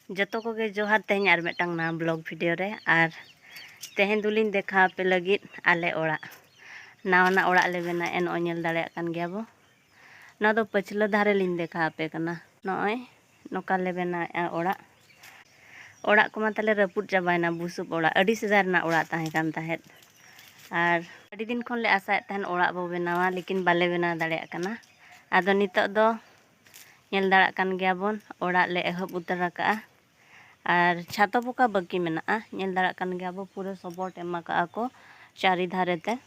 जतो को गे जोहार तेहन आर मिटांग ना ब्लॉग वीडियो रे आर तेहन दुलिन देखा पे लगित आले ओड़ा नावना ओड़ा ले बेना एन ओनेल दाड़े कान गया बो ना दो पछला धारे लिन देखा पे कना नॉय नोका ले बेना ओड़ा ओड़ा को मा तले रपुट चाबायना बुसुब ओड़ा अडी सेजार ना ओड़ा ताहे कान ताहेत आर अडी दिन खन ले आशा तहन ओड़ा बो बेनावा लेकिन बाले बेना दाड़े कना आदो नितो दो नेल दाड़ा कान गया बोन ओड़ा ले एहब उतर का और छातो पोका बाकी मेना नेल दाड़ा कान गया बो पूरे सपोर्ट एमा का को चारी धारे ते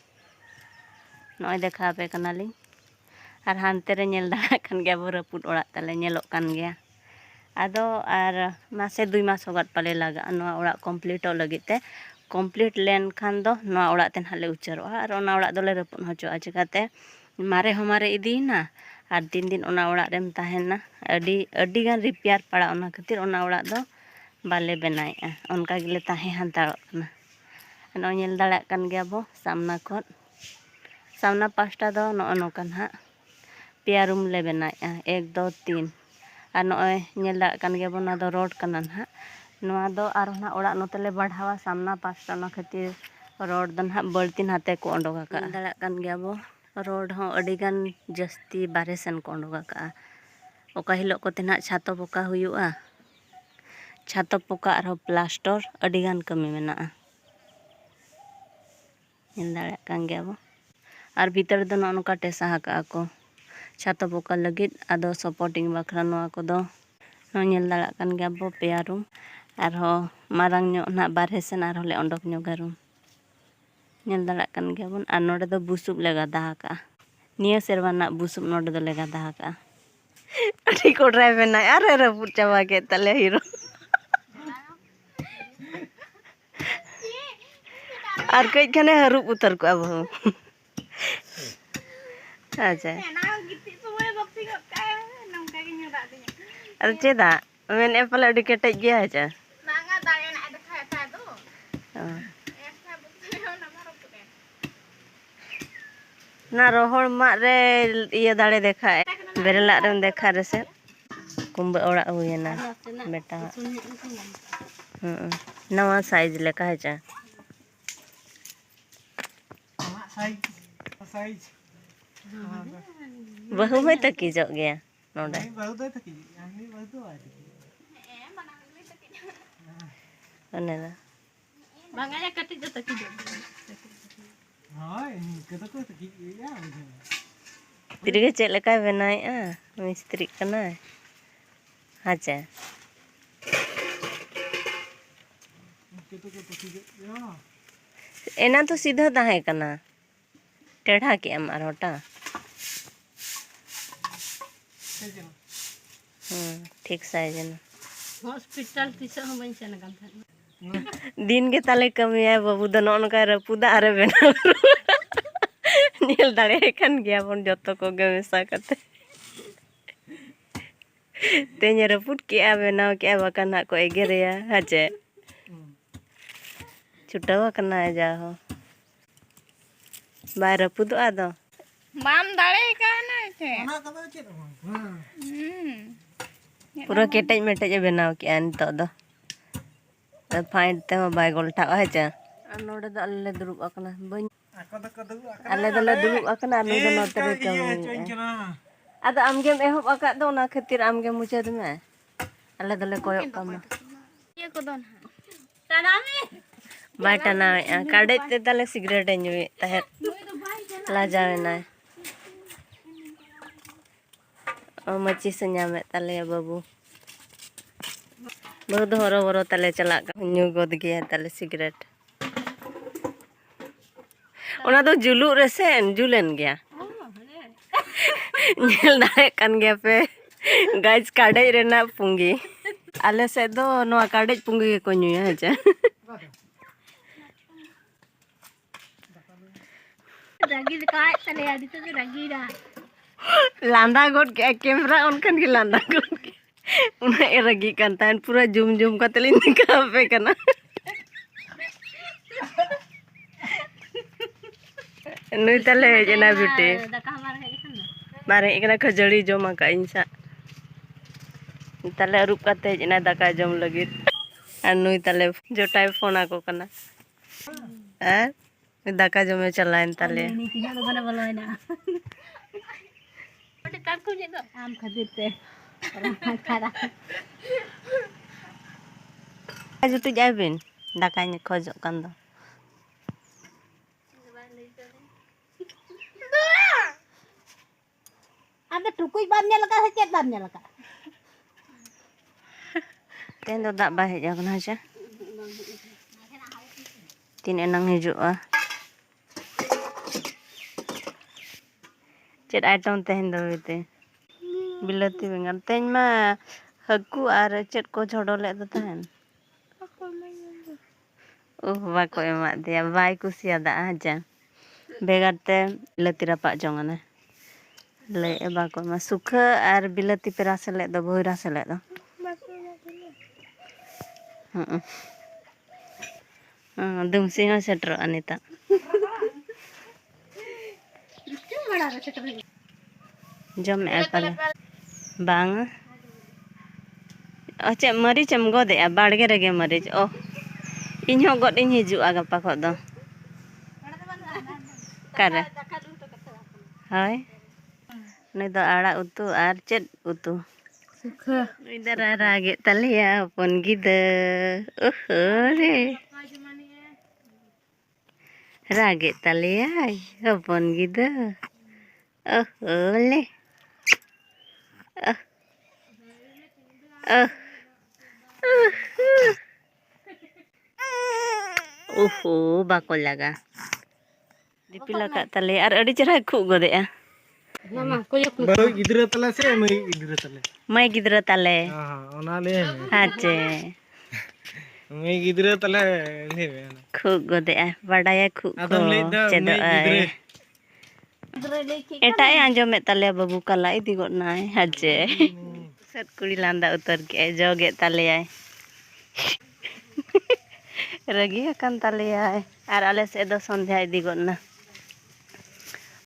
नॉय देखा पे कनाली और हानते रे नेल दाड़ा कान गया बो रपुट ओड़ा तले नेलो कान गया आदो और मासे 2 मास होगत पाले लगा नोआ ओड़ा कमप्लीट लगिते कमप्लीट लेन खान दो नोआ ओड़ा तेन हाले उच्चारोआ और ओना ओड़ा दोले रपुट होचोआ चिकाते मारे हमारे इदीना और दिन दिन ओना ओड़ा रेम ताहेना अडी गान रिपेयर पड़ा ओना खातिर ओना ओड़ा दो बाले बनाए उनका गिले ताहे हांताड़ोना नो नेल दाड़ा कान गया बो सामना पास्टा दो नो नोकान हा पेया रूम ले बनाए 1 2 3 और नॉय नेल दाड़ा कान गया बो ना दो रोड काना हा नोआ दो आर ना ओड़ा नोतेले बढ़ावा सामना पास्टा ना खातिर रोड दन हा बळतिन हाते को ओंडोगा का दाड़ा कान गया बो रोड हो अडी गान जस्ती बारे सेन को ओंडोगा का ओका हिलो को तेना छातो पोका हुयुआ छातो पोका और प्लास्टर अडी गान कमी मेना नेल दाड़ा कान गया बो और भीतर दो नोका टेसा हका को छातो पोका लगित आदो सपोर्टिंग बखरा नोआ को दो नेल दाड़ा कान गया बो पेया रूम और हो मारांग न्यो ना बारहे सेन और ले ओंडोक न्यो रूम नेल दाड़ा कान गया बोन और नोडे दो बुसुब ले गादा हका निया सेरवा ना बुसुब नोडे दो ले गादा हका अडी को ड्राइव ना अरे रपुट चाबा के तले हीरो और कई खाने हरूप उतर को अब अच्छा अरे चेदा मेन एपल अडी केटे गया है ना रोहड़ मा रे ये दाड़े देखा है बेरला रे देखा रे से कुंभ ओड़ा हुएना बेटा नवा साइज लेका है चा बहु में तक की जो गया नोडे अने ना बांगा कटी जो तक की तिरगे चेक लेका बनाए मिस्त्री कना अच्छा एना तो सीधा ताहे कना टेढ़ा के अम आरोटा ठीक साइज ना हॉस्पिटल तिस हम बन सेन कान था दिन के ताले कमी है बाबू दो नोनका रपुदा अरे बेना नेल दाड़े कान गया बोन जतो को गे मेसा कते तेज रपुट के बेना के बकाना को एगेरिया हाचे छुटावा कना जा हो बाय रपुद आदो माम दाड़े काना छे ओना कदो चेद पूरा केटेज मेटेज बनाव के नितो दो फाइंड ते बाय गोल्टा हाचे नोडे दो अल्ले दुरुब अकना बन अल्ले दो दुरुब अकना नु दो नोते रे कमी आदो आमगेम एहब अका दो ना खातिर आमगे मुचाद में अल्ले दले कोयक कम ये को दोन तनामे बाय टनावे काडे ते तले सिगरेट न्युए तहे लाजावे ना ओ मची से नामे तले बाबू बहुत हरो बरो तले चला न्यू गोद गया तले सिगरेट ओना दो जुलू रेसेन जुलेन गया नेल दाड़े कान गया पे गाइस काडे रेना पुंगी आले से दो नोआ काडे पुंगी को न्युया है रागी का चले आदि तो रागी रा लांदा गोड के कैमरा उनकन की लांदा गोड के उना रगी कान पूरा जूम जूम का तलिन दिखा पे कना नुई तले जना बिटे दाका हमार है देखन बारे एकना खजड़ी जमा का इंसा ताले अरूप काते जना दाका जम लगित और नुई ताले जोटाई फोन आको कना दाका जमे चलाइन ताले ini tina lo bana balo na Ode takku je to am khadir te orang khara जुटू जाबिन दाका खोजो कान दो ada tukui bamnya laka secet bamnya laka तेन दो दा बा हेज आकना चा तीन एनंग हिजुआ चेट आइटम तेन दो बिते बिलाती बेंगल तेन मा हकू आर चेट को झोड़ो ले दो तहन ओह बाको एमा दिया बाई कुसिया दा आजा बेगाते बिलाती रापा जोंगना ले बाको मा सुखा आर बिलाती पे रासे ले दो बोई रासे ले दो दुमसी हो सेटर अनिता जम पाले बांग चे मरीच एम गदे बाड़गे रेगे मरीच ओ इन गद इन हिजुआ गपा खो दो करे हाय नहीं दो आड़ा उतु आर चेट उतु suka इधर रागे तलिया अपन गिदे ओहो रे रागे तलिया अपन गिदे ओहो ले ओहो बाको लगा दिपिला का तले और अड़ी चरा खु गदे mama koyok baru gidra tala se mai gidra tala मैं गिदरा तले ona le हाचे mai gidra tala ne bena खु गदे बड़ाया खु adam le da चेदो mai gidra एटा आंजमे तले बाबू कला इदी गनाय हाजे सत कुड़ी लांदा उतर के जोगे तले रगी अकन तले आर आले से दो संध्या इदी गना